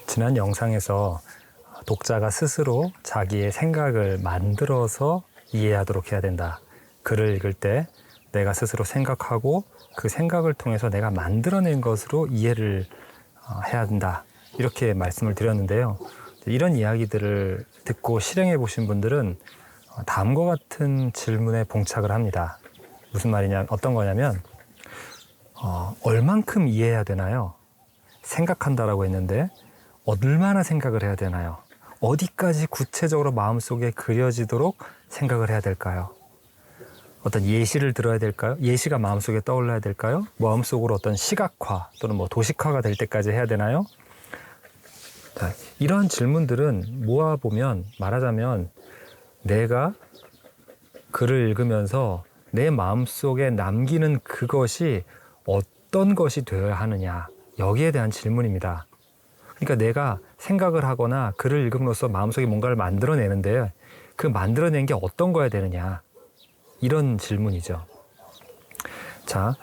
지난 영상에서 독자가 스스로 자기의 생각을 만들어서 이해하도록 해야 된다. 글을 읽을 때 내가 스스로 생각하고 그 생각을 통해서 내가 만들어낸 것으로 이해를 해야 한다. 이렇게 말씀을 드렸는데요. 이런 이야기들을 듣고 실행해 보신 분들은 다음과 같은 질문에 봉착을 합니다. 무슨 말이냐, 어떤 거냐면 얼만큼 이해해야 되나요? 생각한다라고 했는데 얼마나 생각을 해야 되나요? 어디까지 구체적으로 마음속에 그려지도록 생각을 해야 될까요? 어떤 예시를 들어야 될까요? 예시가 마음속에 떠올라야 될까요? 마음속으로 어떤 시각화 또는 도식화가 될 때까지 해야 되나요? 자, 이러한 질문들은 모아보면 말하자면 내가 글을 읽으면서 내 마음속에 남기는 그것이 어떤 것이 되어야 하느냐, 여기에 대한 질문입니다. 그러니까 내가 생각을 하거나 글을 읽음으로써 마음속에 뭔가를 만들어내는데 그 만들어낸 게 어떤 거야 되느냐, 이런 질문이죠. 자,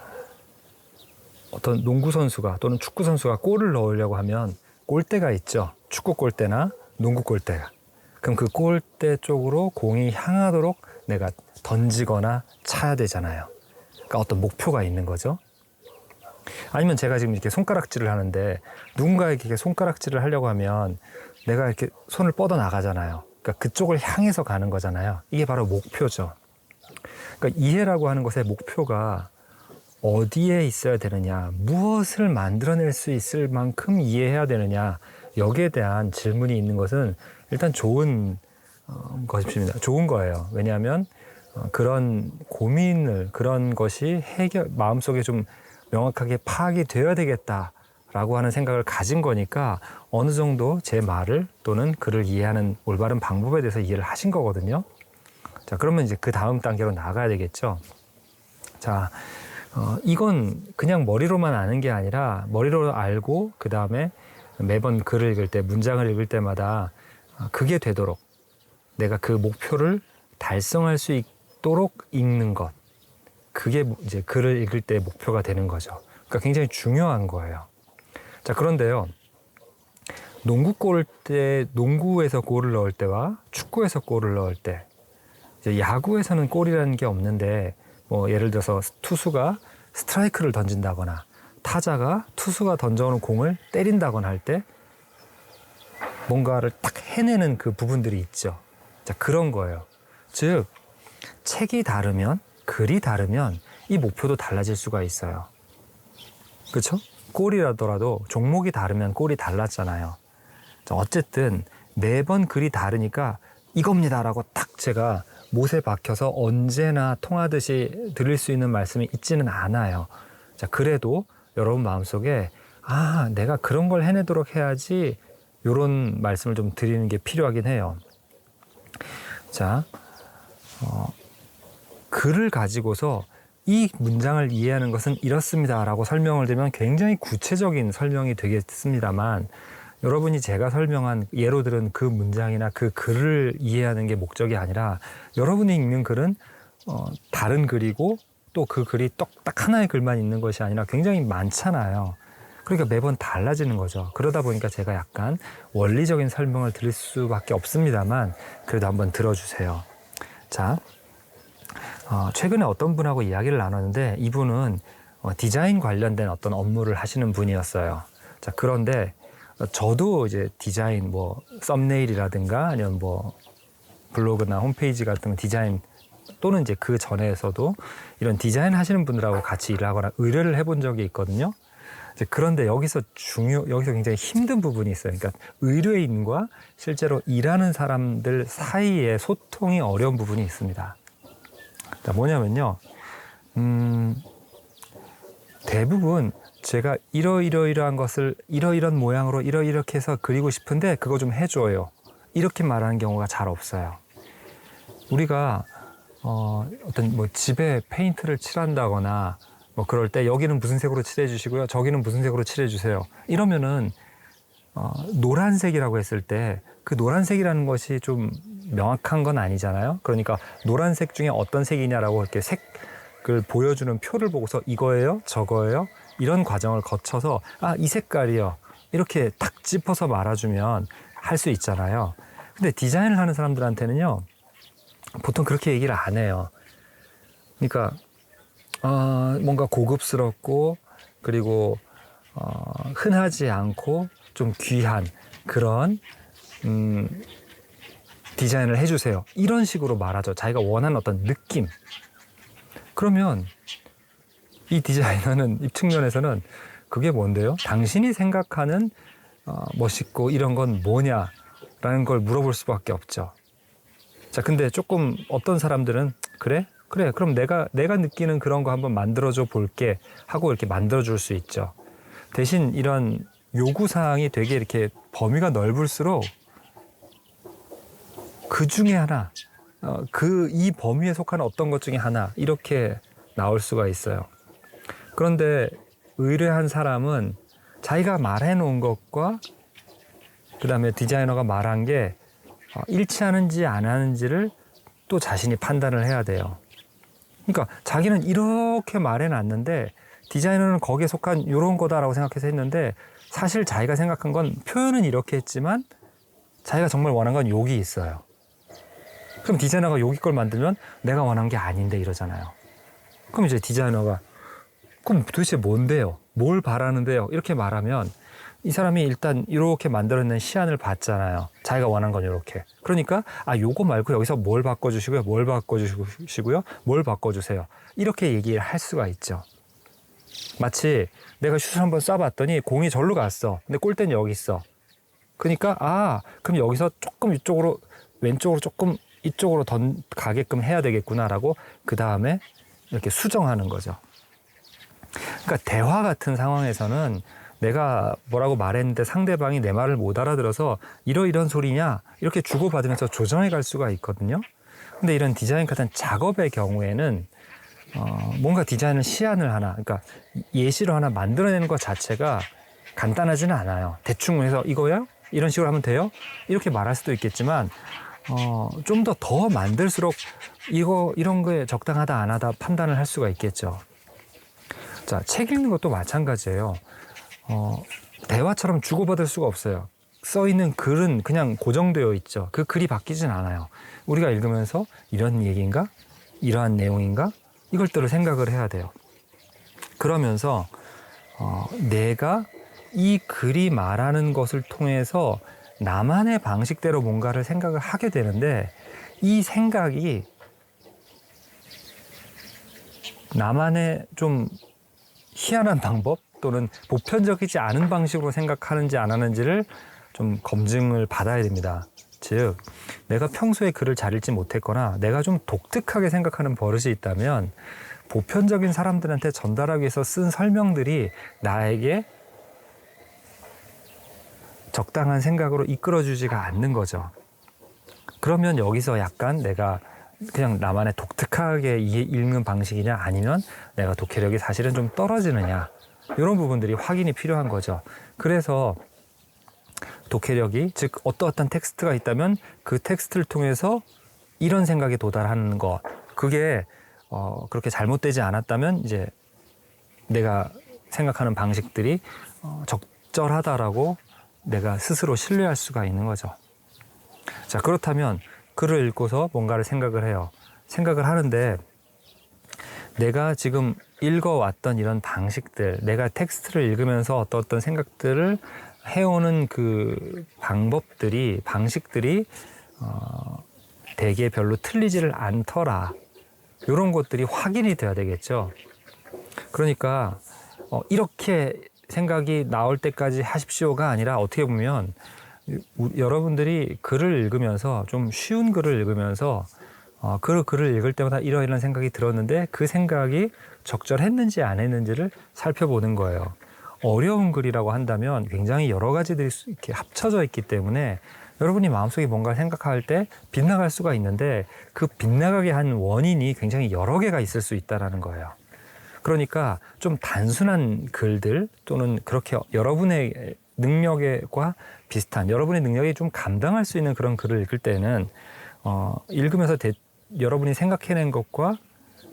어떤 농구 선수가 또는 축구 선수가 골을 넣으려고 하면 골대가 있죠. 축구 골대나 농구 골대가. 그럼 그 골대 쪽으로 공이 향하도록 내가 던지거나 차야 되잖아요. 그러니까 어떤 목표가 있는 거죠. 아니면 제가 지금 이렇게 손가락질을 하는데 누군가에게 손가락질을 하려고 하면 내가 이렇게 손을 뻗어 나가잖아요. 그러니까 그쪽을 향해서 가는 거잖아요. 이게 바로 목표죠. 그러니까 이해라고 하는 것의 목표가 어디에 있어야 되느냐, 무엇을 만들어낼 수 있을 만큼 이해해야 되느냐, 여기에 대한 질문이 있는 것은 일단 좋은 것입니다. 좋은 거예요. 왜냐하면 그런 고민을, 그런 것이 마음속에 좀 명확하게 파악이 되어야 되겠다라고 하는 생각을 가진 거니까 어느 정도 제 말을 또는 글을 이해하는 올바른 방법에 대해서 이해를 하신 거거든요. 자, 그러면 이제 그 다음 단계로 나가야 되겠죠. 자, 이건 그냥 머리로만 아는 게 아니라 머리로 알고 그 다음에 매번 글을 읽을 때, 문장을 읽을 때마다 그게 되도록 내가 그 목표를 달성할 수 있도록 읽는 것, 그게 이제 글을 읽을 때 목표가 되는 거죠. 그러니까 굉장히 중요한 거예요. 자, 그런데요, 농구에서 골을 넣을 때와 축구에서 골을 넣을 때, 이제 야구에서는 골이라는 게 없는데, 예를 들어서 투수가 스트라이크를 던진다거나 타자가 투수가 던져오는 공을 때린다거나 할 때 뭔가를 딱 해내는 그 부분들이 있죠. 자, 그런 거예요. 즉, 책이 다르면, 글이 다르면 이 목표도 달라질 수가 있어요. 그렇죠? 골이라더라도 종목이 다르면 골이 달랐잖아요. 자, 어쨌든 매번 글이 다르니까 이겁니다라고 딱 제가 못에 박혀서 언제나 통하듯이 들을 수 있는 말씀이 있지는 않아요. 자, 그래도 여러분 마음속에 내가 그런 걸 해내도록 해야지, 이런 말씀을 좀 드리는 게 필요하긴 해요. 자, 글을 가지고서 이 문장을 이해하는 것은 이렇습니다라고 설명을 드리면 굉장히 구체적인 설명이 되겠습니다만, 여러분이 제가 설명한 예로 들은 그 문장이나 그 글을 이해하는 게 목적이 아니라 여러분이 읽는 글은 다른 글이고 또 그 글이 딱 하나의 글만 있는 것이 아니라 굉장히 많잖아요. 그러니까 매번 달라지는 거죠. 그러다 보니까 제가 약간 원리적인 설명을 드릴 수밖에 없습니다만 그래도 한번 들어주세요. 자, 최근에 어떤 분하고 이야기를 나눴는데 이분은 디자인 관련된 어떤 업무를 하시는 분이었어요. 자, 그런데 저도 이제 디자인, 썸네일이라든가 아니면 블로그나 홈페이지 같은 디자인 또는 이제 그 전에서도 이런 디자인 하시는 분들하고 같이 일을 하거나 의뢰를 해본 적이 있거든요. 그런데 여기서 굉장히 힘든 부분이 있어요. 그러니까 의뢰인과 실제로 일하는 사람들 사이에 소통이 어려운 부분이 있습니다. 자, 뭐냐면요, 대부분 제가 이러이러한 것을 이러이런 모양으로 이렇게 해서 그리고 싶은데 그거 좀 해줘요, 이렇게 말하는 경우가 잘 없어요. 우리가 어떤 집에 페인트를 칠한다거나 그럴 때 여기는 무슨 색으로 칠해 주시고요, 저기는 무슨 색으로 칠해 주세요, 이러면은 노란색이라고 했을 때 그 노란색이라는 것이 좀 명확한 건 아니잖아요. 그러니까 노란색 중에 어떤 색이냐라고 이렇게 색을 보여주는 표를 보고서 이거예요, 저거예요, 이런 과정을 거쳐서 이 색깔이요, 이렇게 탁 짚어서 말아주면 할 수 있잖아요. 근데 디자인을 하는 사람들한테는요, 보통 그렇게 얘기를 안 해요. 그러니까 뭔가 고급스럽고 그리고 흔하지 않고 좀 귀한 그런 디자인을 해주세요. 이런 식으로 말하죠. 자기가 원하는 어떤 느낌. 그러면 이 디자이너는 이 측면에서는 그게 뭔데요? 당신이 생각하는 멋있고 이런 건 뭐냐라는 걸 물어볼 수밖에 없죠. 자, 근데 조금 어떤 사람들은 그래? 그럼 내가 느끼는 그런 거 한번 만들어줘 볼게 하고 이렇게 만들어줄 수 있죠. 대신 이런 요구사항이 되게 이렇게 범위가 넓을수록 그 중에 하나, 이 범위에 속하는 어떤 것 중에 하나 이렇게 나올 수가 있어요. 그런데 의뢰한 사람은 자기가 말해놓은 것과 그 다음에 디자이너가 말한 게 일치하는지 안 하는지를 또 자신이 판단을 해야 돼요. 그러니까 자기는 이렇게 말해놨는데 디자이너는 거기에 속한 이런 거다라고 생각해서 했는데 사실 자기가 생각한 건 표현은 이렇게 했지만 자기가 정말 원한 건 여기 있어요. 그럼 디자이너가 여기 걸 만들면 내가 원한 게 아닌데 이러잖아요. 그럼 이제 디자이너가 그럼 도대체 뭔데요? 뭘 바라는데요? 이렇게 말하면 이 사람이 일단 이렇게 만들어낸 시안을 봤잖아요. 자기가 원한 건 이렇게. 그러니까 요거 말고 여기서 뭘 바꿔주시고요. 뭘 바꿔주시고요. 뭘 바꿔주세요. 이렇게 얘기를 할 수가 있죠. 마치 내가 슛을 한번 쏴봤더니 공이 절로 갔어. 근데 골대는 여기 있어. 그러니까 그럼 여기서 조금 이쪽으로 왼쪽으로 조금 이쪽으로 가게끔 해야 되겠구나라고 그 다음에 이렇게 수정하는 거죠. 그러니까 대화 같은 상황에서는 내가 뭐라고 말했는데 상대방이 내 말을 못 알아들어서 이런 소리냐 이렇게 주고받으면서 조정해 갈 수가 있거든요. 근데 이런 디자인 같은 작업의 경우에는 뭔가 디자인을 시안을 하나, 그러니까 예시로 하나 만들어내는 것 자체가 간단하지는 않아요. 대충 해서 이거요? 이런 식으로 하면 돼요? 이렇게 말할 수도 있겠지만 좀 더 만들수록 이런 거에 적당하다 안 하다 판단을 할 수가 있겠죠. 자, 책 읽는 것도 마찬가지예요. 대화처럼 주고받을 수가 없어요. 써 있는 글은 그냥 고정되어 있죠. 그 글이 바뀌진 않아요. 우리가 읽으면서 이런 얘기인가? 이러한 내용인가? 이걸들을 생각을 해야 돼요. 그러면서 내가 이 글이 말하는 것을 통해서 나만의 방식대로 뭔가를 생각을 하게 되는데 이 생각이 나만의 좀 희한한 방법 또는 보편적이지 않은 방식으로 생각하는지 안 하는지를 좀 검증을 받아야 됩니다. 즉 내가 평소에 글을 잘 읽지 못했거나 내가 좀 독특하게 생각하는 버릇이 있다면 보편적인 사람들한테 전달하기 위해서 쓴 설명들이 나에게 적당한 생각으로 이끌어주지가 않는 거죠. 그러면 여기서 약간 내가 그냥 나만의 독특하게 읽는 방식이냐 아니면 내가 독해력이 사실은 좀 떨어지느냐 이런 부분들이 확인이 필요한 거죠. 그래서 독해력이 즉 어떠한 텍스트가 있다면 그 텍스트를 통해서 이런 생각에 도달하는 것 그게 그렇게 잘못되지 않았다면 이제 내가 생각하는 방식들이 적절하다라고 내가 스스로 신뢰할 수가 있는 거죠. 자, 그렇다면 글을 읽고서 뭔가를 생각을 해요. 생각을 하는데 내가 지금 읽어왔던 이런 방식들, 내가 텍스트를 읽으면서 어떤 생각들을 해오는 그 방식들이 대개 별로 틀리지를 않더라. 이런 것들이 확인이 돼야 되겠죠. 그러니까 이렇게 생각이 나올 때까지 하십시오가 아니라 어떻게 보면 여러분들이 글을 읽으면서 좀 쉬운 글을 읽으면서 글을 읽을 때마다 이런 생각이 들었는데 그 생각이 적절했는지 안 했는지를 살펴보는 거예요. 어려운 글이라고 한다면 굉장히 여러 가지들이 이렇게 합쳐져 있기 때문에 여러분이 마음속에 뭔가를 생각할 때 빗나갈 수가 있는데 그 빗나가게 한 원인이 굉장히 여러 개가 있을 수 있다는 거예요. 그러니까 좀 단순한 글들 또는 그렇게 여러분의 능력과 비슷한 여러분의 능력이 좀 감당할 수 있는 그런 글을 읽을 때는 읽으면서 여러분이 생각해낸 것과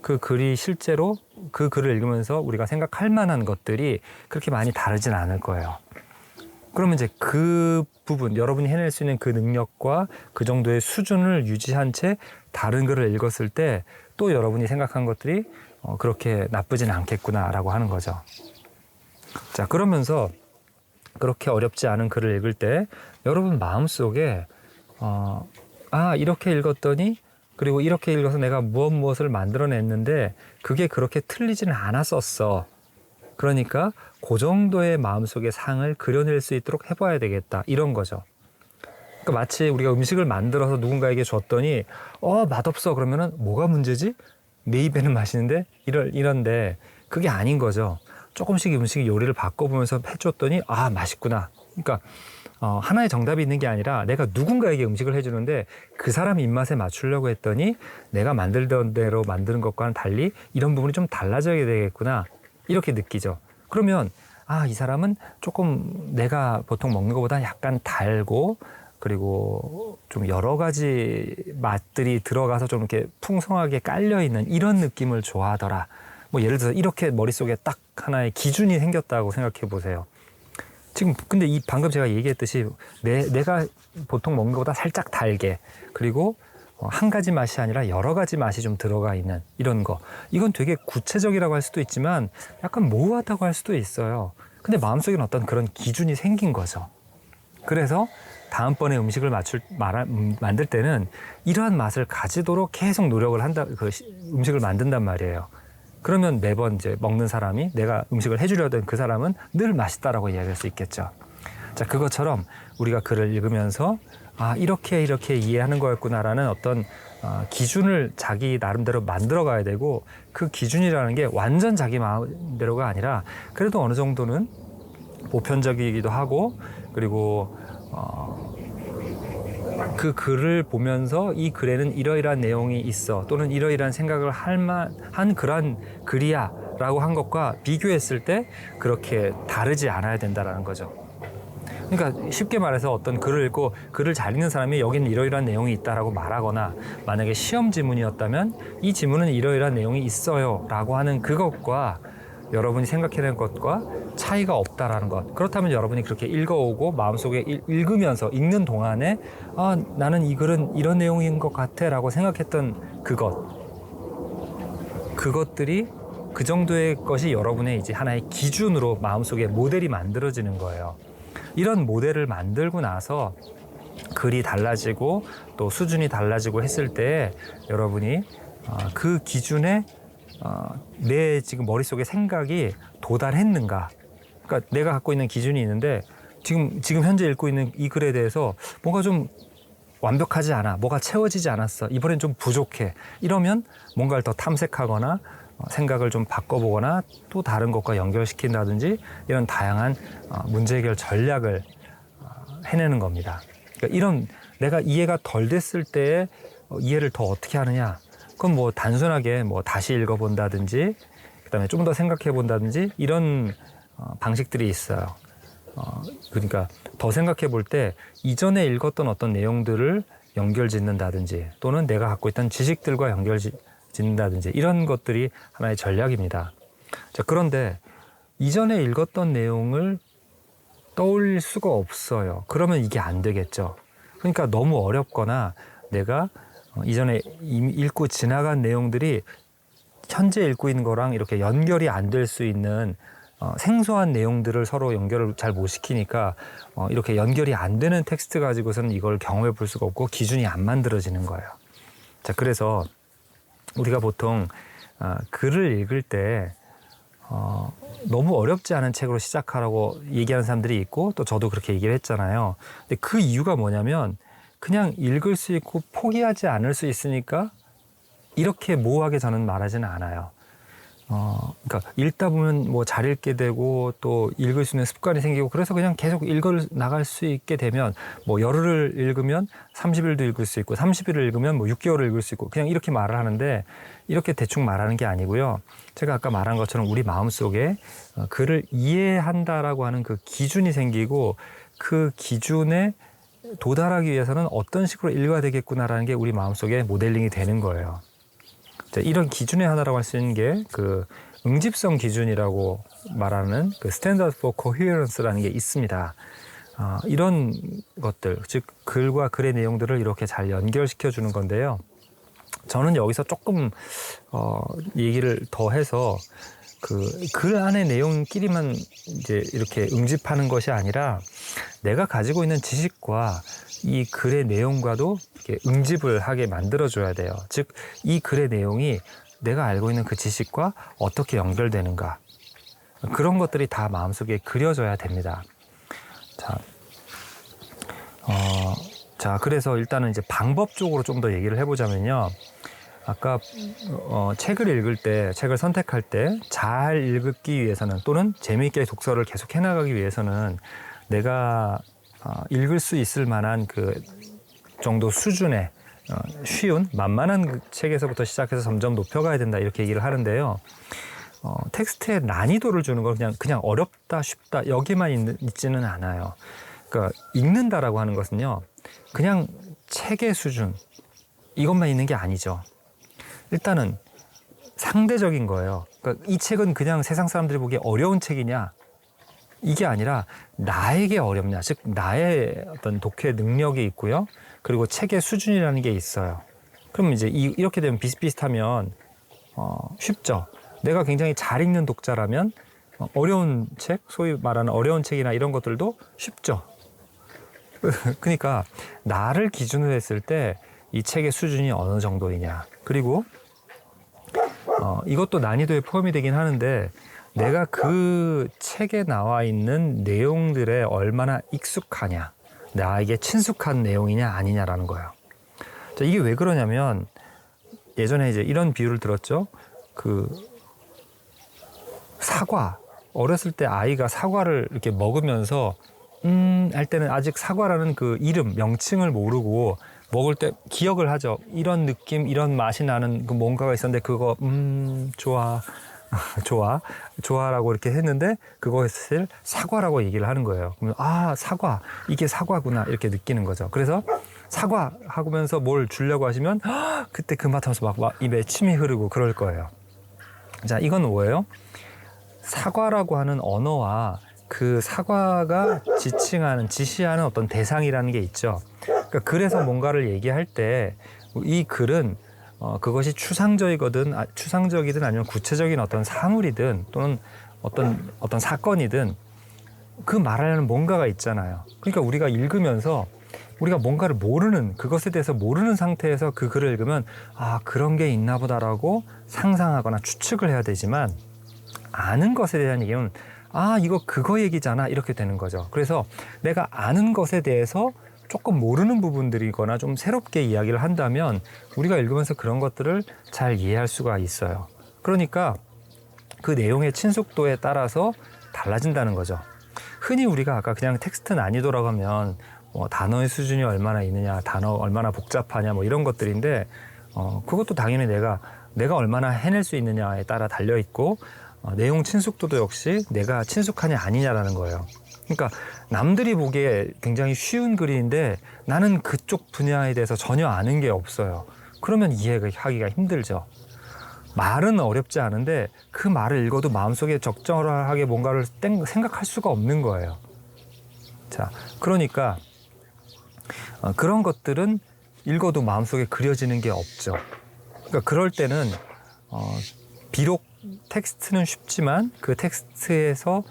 그 글이 실제로 그 글을 읽으면서 우리가 생각할 만한 것들이 그렇게 많이 다르진 않을 거예요. 그러면 이제 그 부분, 여러분이 해낼 수 있는 그 능력과 그 정도의 수준을 유지한 채 다른 글을 읽었을 때 또 여러분이 생각한 것들이 그렇게 나쁘진 않겠구나라고 하는 거죠. 자, 그러면서 그렇게 어렵지 않은 글을 읽을 때 여러분 마음속에 이렇게 읽었더니, 그리고 이렇게 읽어서 내가 무엇을 만들어냈는데 그게 그렇게 틀리지는 않았었어. 그러니까 그 정도의 마음속의 상을 그려낼 수 있도록 해봐야 되겠다, 이런 거죠. 그러니까 마치 우리가 음식을 만들어서 누군가에게 줬더니 맛없어 그러면은 뭐가 문제지? 내 입에는 맛있는데 이런데 그게 아닌 거죠. 조금씩 음식 요리를 바꿔보면서 해줬더니 맛있구나. 그러니까 하나의 정답이 있는 게 아니라 내가 누군가에게 음식을 해주는데 그 사람 입맛에 맞추려고 했더니 내가 만들던 대로 만드는 것과는 달리 이런 부분이 좀 달라져야 되겠구나, 이렇게 느끼죠. 그러면 이 사람은 조금 내가 보통 먹는 것보다 약간 달고, 그리고 좀 여러 가지 맛들이 들어가서 좀 이렇게 풍성하게 깔려있는 이런 느낌을 좋아하더라. 뭐 예를 들어서 이렇게 머릿속에 딱 하나의 기준이 생겼다고 생각해 보세요. 지금 근데 방금 제가 얘기했듯이 내가 보통 먹는 것보다 살짝 달게, 그리고 한 가지 맛이 아니라 여러 가지 맛이 좀 들어가 있는 이런 거, 이건 되게 구체적이라고 할 수도 있지만 약간 모호하다고 할 수도 있어요. 근데 마음속에는 어떤 그런 기준이 생긴 거죠. 그래서 다음번에 음식을 만들 때는 이러한 맛을 가지도록 계속 노력을 한다, 음식을 만든단 말이에요. 그러면 매번 이제 먹는 사람이, 내가 음식을 해주려던 그 사람은 늘 맛있다라고 이야기할 수 있겠죠. 자, 그것처럼 우리가 글을 읽으면서 이렇게 이해하는 거였구나라는 어떤 기준을 자기 나름대로 만들어 가야 되고, 그 기준이라는 게 완전 자기 마음대로가 아니라 그래도 어느 정도는 보편적이기도 하고, 그리고 그 글을 보면서 이 글에는 이러이러한 내용이 있어, 또는 이러이러한 생각을 할 만한 그런 글이야 라고 한 것과 비교했을 때 그렇게 다르지 않아야 된다는 거죠. 그러니까 쉽게 말해서 어떤 글을 읽고 글을 잘 읽는 사람이 여기는 이러이러한 내용이 있다라고 말하거나, 만약에 시험 지문이었다면 이 지문은 이러이러한 내용이 있어요 라고 하는 그것과 여러분이 생각해낸 것과 차이가 없다라는 것. 그렇다면 여러분이 그렇게 읽어오고 마음속에 읽으면서 읽는 동안에 나는 이 글은 이런 내용인 것 같아 라고 생각했던 그것들이 그 정도의 것이 여러분의 이제 하나의 기준으로 마음속에 모델이 만들어지는 거예요. 이런 모델을 만들고 나서 글이 달라지고 또 수준이 달라지고 했을 때 여러분이 그 기준에 내 지금 머릿속의 생각이 도달했는가. 그러니까 내가 갖고 있는 기준이 있는데 지금 현재 읽고 있는 이 글에 대해서 뭔가 좀 완벽하지 않아, 뭐가 채워지지 않았어, 이번엔 좀 부족해, 이러면 뭔가를 더 탐색하거나 생각을 좀 바꿔보거나 또 다른 것과 연결시킨다든지 이런 다양한 문제 해결 전략을 해내는 겁니다. 그러니까 이런 내가 이해가 덜 됐을 때 이해를 더 어떻게 하느냐, 그건 뭐 단순하게 뭐 다시 읽어본다든지 그다음에 좀 더 생각해 본다든지 이런 방식들이 있어요. 그러니까 더 생각해 볼 때 이전에 읽었던 어떤 내용들을 연결 짓는다든지, 또는 내가 갖고 있던 지식들과 연결 짓는다든지, 이런 것들이 하나의 전략입니다. 자, 그런데 이전에 읽었던 내용을 떠올릴 수가 없어요. 그러면 이게 안 되겠죠. 그러니까 너무 어렵거나 내가 이전에 읽고 지나간 내용들이 현재 읽고 있는 거랑 이렇게 연결이 안 될 수 있는 생소한 내용들을 서로 연결을 잘 못 시키니까 이렇게 연결이 안 되는 텍스트 가지고서는 이걸 경험해 볼 수가 없고 기준이 안 만들어지는 거예요. 자, 그래서 우리가 보통 글을 읽을 때 너무 어렵지 않은 책으로 시작하라고 얘기하는 사람들이 있고, 또 저도 그렇게 얘기를 했잖아요. 근데 그 이유가 뭐냐면 그냥 읽을 수 있고 포기하지 않을 수 있으니까 이렇게 모호하게 저는 말하지는 않아요. 그러니까 읽다 보면 뭐 잘 읽게 되고 또 읽을 수 있는 습관이 생기고, 그래서 그냥 계속 읽어 나갈 수 있게 되면 뭐 열흘을 읽으면 30일도 읽을 수 있고 30일을 읽으면 뭐 6개월을 읽을 수 있고, 그냥 이렇게 말을 하는데 이렇게 대충 말하는 게 아니고요. 제가 아까 말한 것처럼 우리 마음속에 글을 이해한다라고 하는 그 기준이 생기고, 그 기준에 도달하기 위해서는 어떤 식으로 읽어야 되겠구나라는 게 우리 마음속에 모델링이 되는 거예요. 자, 이런 기준의 하나라고 할 수 있는 게 그 응집성 기준이라고 말하는 그 Standard for Coherence라는 게 있습니다. 이런 것들, 즉 글과 글의 내용들을 이렇게 잘 연결시켜 주는 건데요. 저는 여기서 조금 얘기를 더 해서 그 글 안의 내용끼리만 이제 이렇게 응집하는 것이 아니라 내가 가지고 있는 지식과 이 글의 내용과도 이렇게 응집을 하게 만들어줘야 돼요. 즉, 이 글의 내용이 내가 알고 있는 그 지식과 어떻게 연결되는가. 그런 것들이 다 마음속에 그려져야 됩니다. 자, 그래서 일단은 이제 방법적으로 좀 더 얘기를 해보자면요. 아까 책을 읽을 때, 책을 선택할 때 잘 읽기 위해서는 또는 재미있게 독서를 계속 해나가기 위해서는 내가 읽을 수 있을 만한 그 정도 수준의 쉬운, 만만한 그 책에서부터 시작해서 점점 높여가야 된다 이렇게 얘기를 하는데요. 텍스트의 난이도를 주는 건 그냥 어렵다, 쉽다 여기만 있지는 않아요. 그러니까 읽는다라고 하는 것은요. 그냥 책의 수준 이것만 있는 게 아니죠. 일단은 상대적인 거예요. 그러니까 이 책은 그냥 세상 사람들이 보기에 어려운 책이냐 이게 아니라 나에게 어렵냐, 즉 나의 어떤 독해 능력이 있고요. 그리고 책의 수준이라는 게 있어요. 그럼 이제 이렇게 되면 비슷비슷하면 쉽죠. 내가 굉장히 잘 읽는 독자라면 어려운 책, 소위 말하는 어려운 책이나 이런 것들도 쉽죠. 그러니까 나를 기준으로 했을 때 이 책의 수준이 어느 정도이냐. 그리고 이것도 난이도에 포함이 되긴 하는데 내가 그 책에 나와 있는 내용들에 얼마나 익숙하냐, 나에게 친숙한 내용이냐 아니냐라는 거예요. 자, 이게 왜 그러냐면 예전에 이제 이런 비유를 들었죠. 그 사과, 어렸을 때 아이가 사과를 이렇게 먹으면서 할 때는 아직 사과라는 그 이름, 명칭을 모르고 먹을 때 기억을 하죠. 이런 느낌, 이런 맛이 나는 그 뭔가가 있었는데 그거 좋아. 좋아라고 이렇게 했는데 그것을 사과라고 얘기를 하는 거예요. 그러면 사과, 이게 사과구나 이렇게 느끼는 거죠. 그래서 사과 하면서 뭘 주려고 하시면 그때 그 맛하면서 막 입에 침이 흐르고 그럴 거예요. 자, 이건 뭐예요? 사과라고 하는 언어와 그 사과가 지시하는 어떤 대상이라는 게 있죠. 그러니까 그래서 뭔가를 얘기할 때 이 글은 그것이 추상적이든 아니면 구체적인 어떤 사물이든 또는 어떤 사건이든 그 말하려는 뭔가가 있잖아요. 그러니까 우리가 읽으면서 우리가 뭔가를 모르는, 그것에 대해서 모르는 상태에서 그 글을 읽으면 그런 게 있나 보다라고 상상하거나 추측을 해야 되지만 아는 것에 대한 얘기는 이거 그거 얘기잖아 이렇게 되는 거죠. 그래서 내가 아는 것에 대해서 조금 모르는 부분들이거나 좀 새롭게 이야기를 한다면 우리가 읽으면서 그런 것들을 잘 이해할 수가 있어요. 그러니까 그 내용의 친숙도에 따라서 달라진다는 거죠. 흔히 우리가 아까 그냥 텍스트 난이도라고 하면 단어의 수준이 얼마나 있느냐, 단어 얼마나 복잡하냐 이런 것들인데 그것도 당연히 내가 얼마나 해낼 수 있느냐에 따라 달려 있고 내용 친숙도도 역시 내가 친숙하냐 아니냐라는 거예요. 그러니까 남들이 보기에 굉장히 쉬운 글인데 나는 그쪽 분야에 대해서 전혀 아는 게 없어요. 그러면 이해하기가 힘들죠. 말은 어렵지 않은데 그 말을 읽어도 마음속에 적절하게 뭔가를 생각할 수가 없는 거예요. 자, 그러니까 그런 것들은 읽어도 마음속에 그려지는 게 없죠. 그러니까 그럴 때는 비록 텍스트는 쉽지만 그 텍스트에서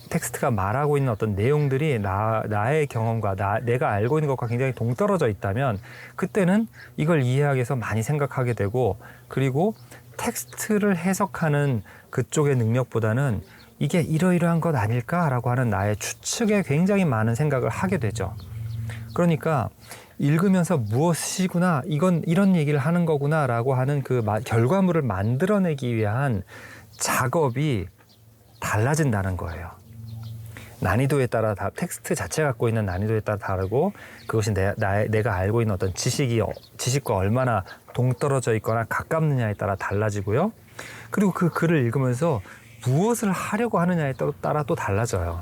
텍스트가 말하고 있는 어떤 내용들이 나의 경험과 내가 알고 있는 것과 굉장히 동떨어져 있다면 그때는 이걸 이해하기 위해서 많이 생각하게 되고, 그리고 텍스트를 해석하는 그쪽의 능력보다는 이게 이러이러한 것 아닐까라고 하는 나의 추측에 굉장히 많은 생각을 하게 되죠. 그러니까 읽으면서 무엇이구나, 이건 이런 얘기를 하는 거구나 라고 하는 그 결과물을 만들어내기 위한 작업이 달라진다는 거예요. 난이도에 따라 텍스트 자체가 갖고 있는 난이도에 따라 다르고, 그것이 내가 알고 있는 어떤 지식과 얼마나 동떨어져 있거나 가깝느냐에 따라 달라지고요. 그리고 그 글을 읽으면서 무엇을 하려고 하느냐에 따라 또 달라져요.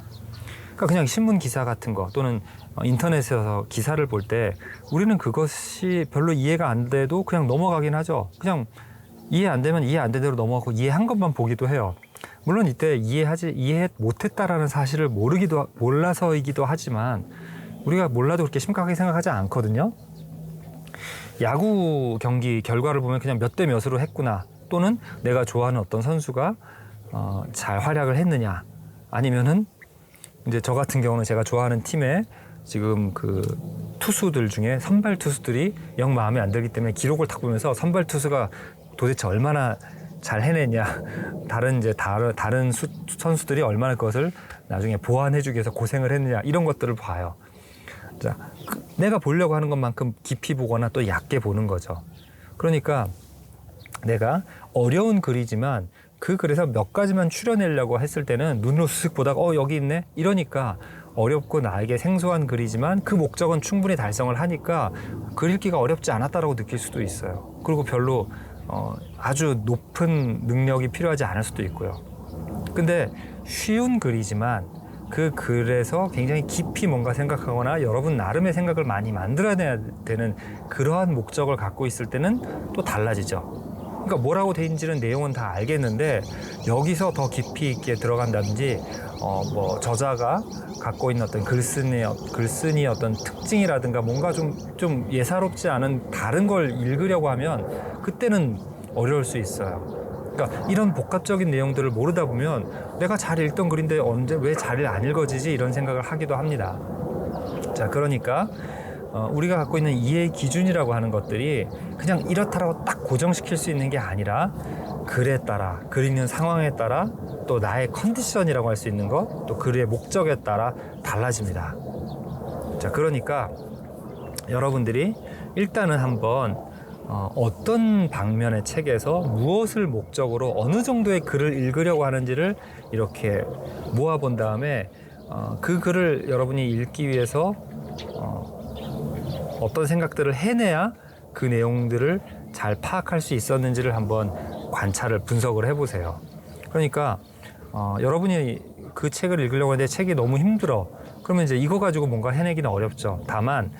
그러니까 그냥 신문 기사 같은 거 또는 인터넷에서 기사를 볼 때 우리는 그것이 별로 이해가 안 돼도 그냥 넘어가긴 하죠. 그냥 이해 안 되면 이해 안 된 대로 넘어가고 이해한 것만 보기도 해요. 물론 이때 이해 못했다라는 사실을 몰라서이기도 하지만 우리가 몰라도 그렇게 심각하게 생각하지 않거든요. 야구 경기 결과를 보면 그냥 몇 대 몇으로 했구나, 또는 내가 좋아하는 어떤 선수가 잘 활약을 했느냐, 아니면은 이제 저 같은 경우는 제가 좋아하는 팀에 지금 그 투수들 중에 선발 투수들이 영 마음에 안 들기 때문에 기록을 딱 보면서 선발 투수가 도대체 얼마나 잘 해냈냐, 다른 선수들이 얼마나 그것을 나중에 보완해주기 위해서 고생을 했느냐, 이런 것들을 봐요. 자, 내가 보려고 하는 것만큼 깊이 보거나 또 얕게 보는 거죠. 그러니까 내가 어려운 글이지만 그 글에서 몇 가지만 추려내려고 했을 때는 눈으로 슥 보다가 여기 있네, 이러니까 어렵고 나에게 생소한 글이지만 그 목적은 충분히 달성을 하니까 글 읽기가 어렵지 않았다라고 느낄 수도 있어요. 그리고 별로 아주 높은 능력이 필요하지 않을 수도 있고요. 근데 쉬운 글이지만 그 글에서 굉장히 깊이 뭔가 생각하거나 여러분 나름의 생각을 많이 만들어내야 되는 그러한 목적을 갖고 있을 때는 또 달라지죠. 그러니까 뭐라고 돼 있는지는 내용은 다 알겠는데 여기서 더 깊이 있게 들어간다든지 뭐 저자가 갖고 있는 어떤 글쓴이의 어떤 특징이라든가 뭔가 좀 예사롭지 않은 다른 걸 읽으려고 하면 그때는 어려울 수 있어요. 그러니까 이런 복합적인 내용들을 모르다 보면 내가 잘 읽던 글인데 언제 왜 잘 안 읽어지지, 이런 생각을 하기도 합니다. 자, 그러니까 우리가 갖고 있는 이해의 기준이라고 하는 것들이 그냥 이렇다라고 딱 고정시킬 수 있는 게 아니라 글에 따라, 글 읽는 상황에 따라, 또 나의 컨디션이라고 할 수 있는 것, 또 글의 목적에 따라 달라집니다. 자, 그러니까 여러분들이 일단은 한번 어떤 방면의 책에서 무엇을 목적으로 어느 정도의 글을 읽으려고 하는지를 이렇게 모아본 다음에 그 글을 여러분이 읽기 위해서 어떤 생각들을 해내야 그 내용들을 잘 파악할 수 있었는지를 한번 관찰을, 분석을 해보세요. 그러니까 여러분이 그 책을 읽으려고 하는데 책이 너무 힘들어, 그러면 이제 이거 가지고 뭔가 해내기는 어렵죠. 다만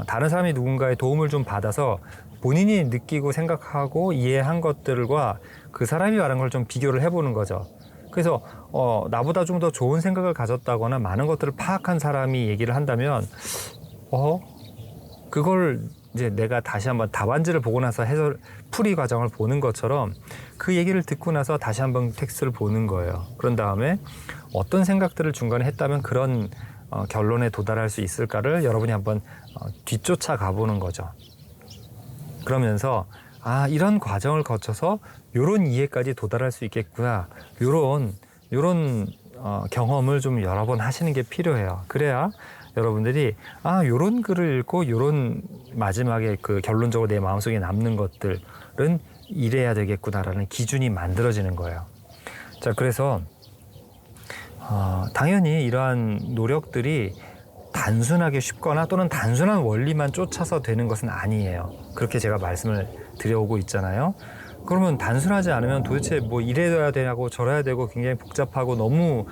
다른 사람이 누군가의 도움을 좀 받아서 본인이 느끼고 생각하고 이해한 것들과 그 사람이 말한 걸 좀 비교를 해보는 거죠. 그래서 나보다 좀 더 좋은 생각을 가졌다거나 많은 것들을 파악한 사람이 얘기를 한다면 그걸 이제 내가 다시 한번 답안지를 보고 나서 풀이 과정을 보는 것처럼 그 얘기를 듣고 나서 다시 한번 텍스트를 보는 거예요. 그런 다음에 어떤 생각들을 중간에 했다면 그런 결론에 도달할 수 있을까를 여러분이 한번 뒤쫓아 가보는 거죠. 그러면서 이런 과정을 거쳐서 이런 이해까지 도달할 수 있겠구나, 요런 경험을 좀 여러 번 하시는 게 필요해요. 그래야 여러분들이 요런 글을 읽고 요런 마지막에 그 결론적으로 내 마음속에 남는 것들은 이래야 되겠구나라는 기준이 만들어지는 거예요. 자, 그래서 당연히 이러한 노력들이 단순하게 쉽거나 또는 단순한 원리만 쫓아서 되는 것은 아니에요. 그렇게 제가 말씀을 드려오고 있잖아요. 그러면 단순하지 않으면 도대체 뭐 이래야 되냐고 저래야 되고 굉장히 복잡하고 너무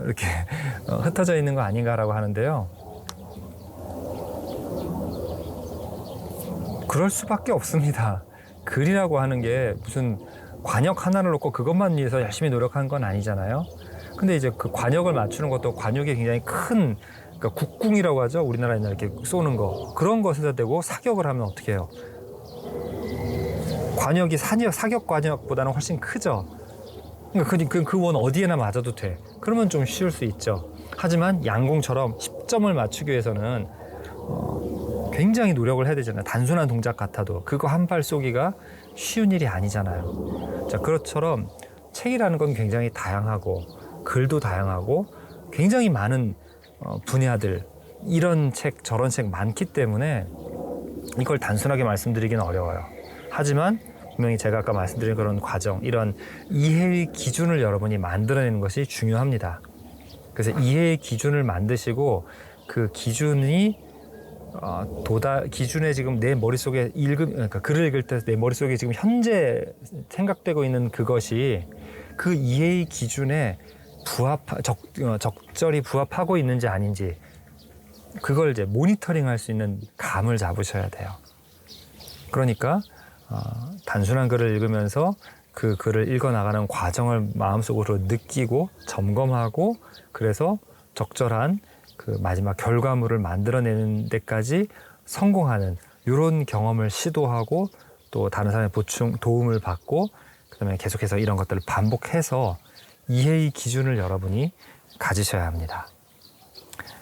이렇게 흩어져 있는 거 아닌가라고 하는데요. 그럴 수밖에 없습니다. 글이라고 하는 게 무슨 관역 하나를 놓고 그것만 위해서 열심히 노력한 건 아니잖아요. 근데 이제 그 관역을 맞추는 것도 관역이 굉장히 큰, 그러니까 국궁이라고 하죠. 우리나라에 이렇게 쏘는 거. 그런 것에다 대고 사격을 하면 어떻게 해요? 관역이 사격 관역보다는 훨씬 크죠. 그러니까 그 원 어디에나 맞아도 돼. 그러면 좀 쉬울 수 있죠. 하지만 양궁처럼 10점을 맞추기 위해서는 굉장히 노력을 해야 되잖아요. 단순한 동작 같아도 그거 한 발 쏘기가 쉬운 일이 아니잖아요. 자, 그것처럼 책이라는 건 굉장히 다양하고 글도 다양하고 굉장히 많은 분야들, 이런 책 저런 책 많기 때문에 이걸 단순하게 말씀드리기는 어려워요. 하지만 분명히 제가 아까 말씀드린 그런 과정, 이런 이해의 기준을 여러분이 만들어내는 것이 중요합니다. 그래서 이해의 기준을 만드시고 그 기준이 기준에 지금 내 머릿속에 그러니까 글을 읽을 때 내 머릿속에 지금 현재 생각되고 있는 그것이 그 이해의 기준에 적절히 부합하고 있는지 아닌지, 그걸 이제 모니터링 할 수 있는 감을 잡으셔야 돼요. 그러니까 단순한 글을 읽으면서 그 글을 읽어 나가는 과정을 마음속으로 느끼고 점검하고 그래서 적절한 그 마지막 결과물을 만들어내는 데까지 성공하는 이런 경험을 시도하고 또 다른 사람의 도움을 받고 그다음에 계속해서 이런 것들을 반복해서 이해의 기준을 여러분이 가지셔야 합니다.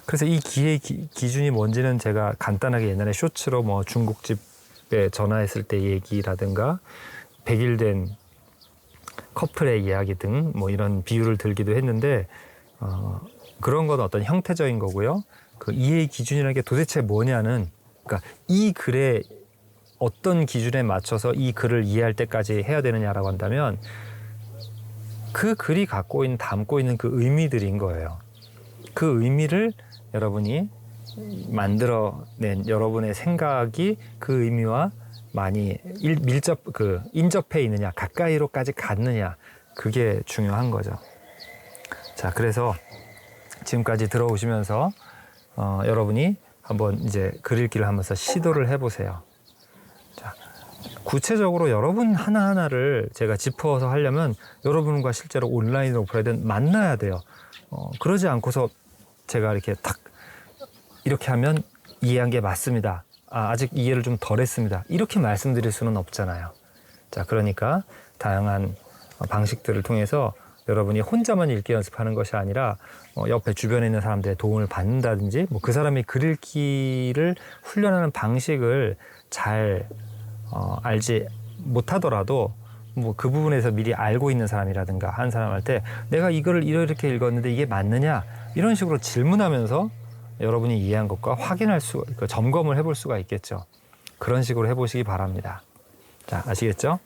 그래서 이 이해의 기준이 뭔지는 제가 간단하게 옛날에 쇼츠로 뭐 중국집에 전화했을 때 얘기라든가 100일 된 커플의 이야기 등 뭐 이런 비유를 들기도 했는데 그런 건 어떤 형태적인 거고요. 그 이해의 기준이라는 게 도대체 뭐냐는 그러니까 이 글에 어떤 기준에 맞춰서 이 글을 이해할 때까지 해야 되느냐라고 한다면 그 글이 담고 있는 그 의미들인 거예요. 그 의미를 여러분이 만들어낸 여러분의 생각이 그 의미와 많이 인접해 있느냐, 가까이로까지 갔느냐, 그게 중요한 거죠. 자, 그래서 지금까지 들어오시면서 여러분이 한번 이제 글 읽기를 하면서 시도를 해보세요. 자, 구체적으로 여러분 하나하나를 제가 짚어서 하려면 여러분과 실제로 온라인으로 오프라인은 만나야 돼요. 그러지 않고서 제가 이렇게 탁 이렇게 하면 이해한 게 맞습니다. 아직 이해를 좀 덜 했습니다. 이렇게 말씀드릴 수는 없잖아요. 자, 그러니까 다양한 방식들을 통해서 여러분이 혼자만 읽기 연습하는 것이 아니라 옆에 주변에 있는 사람들의 도움을 받는다든지 뭐 그 사람이 글 읽기를 훈련하는 방식을 잘 알지 못하더라도 뭐 그 부분에서 미리 알고 있는 사람이라든가 한 사람한테 내가 이거를 이렇게 읽었는데 이게 맞느냐 이런 식으로 질문하면서 여러분이 이해한 것과 확인할 점검을 해볼 수가 있겠죠. 그런 식으로 해보시기 바랍니다. 자, 아시겠죠?